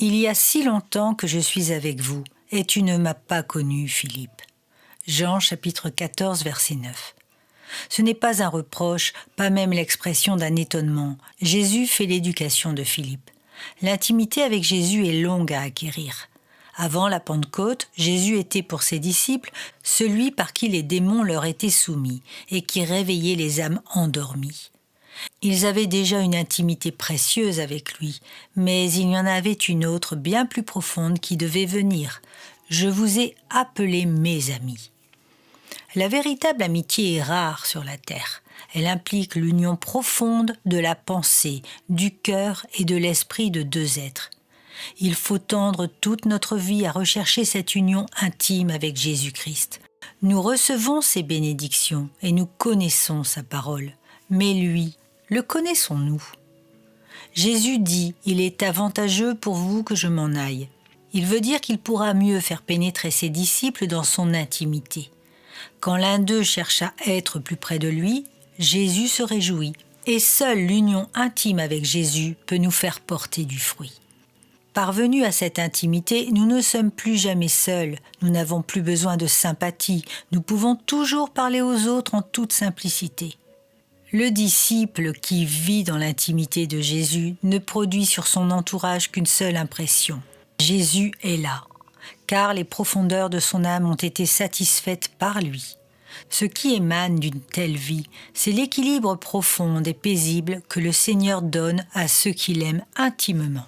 Il y a si longtemps que je suis avec vous, et tu ne m'as pas connu, Philippe. Jean chapitre 14, verset 9. Ce n'est pas un reproche, pas même l'expression d'un étonnement. Jésus fait l'éducation de Philippe. L'intimité avec Jésus est longue à acquérir. Avant la Pentecôte, Jésus était pour ses disciples celui par qui les démons leur étaient soumis et qui réveillait les âmes endormies. Ils avaient déjà une intimité précieuse avec lui, mais il y en avait une autre bien plus profonde qui devait venir. Je vous ai appelés mes amis. La véritable amitié est rare sur la terre. Elle implique l'union profonde de la pensée, du cœur et de l'esprit de deux êtres. Il faut tendre toute notre vie à rechercher cette union intime avec Jésus-Christ. Nous recevons ses bénédictions et nous connaissons sa parole. Mais lui, le connaissons-nous ? Jésus dit « Il est avantageux pour vous que je m'en aille ». Il veut dire qu'il pourra mieux faire pénétrer ses disciples dans son intimité. Quand l'un d'eux cherche à être plus près de lui, Jésus se réjouit. Et seule l'union intime avec Jésus peut nous faire porter du fruit. Parvenus à cette intimité, nous ne sommes plus jamais seuls, nous n'avons plus besoin de sympathie, nous pouvons toujours parler aux autres en toute simplicité. Le disciple qui vit dans l'intimité de Jésus ne produit sur son entourage qu'une seule impression. Jésus est là, car les profondeurs de son âme ont été satisfaites par lui. Ce qui émane d'une telle vie, c'est l'équilibre profond et paisible que le Seigneur donne à ceux qui l'aiment intimement.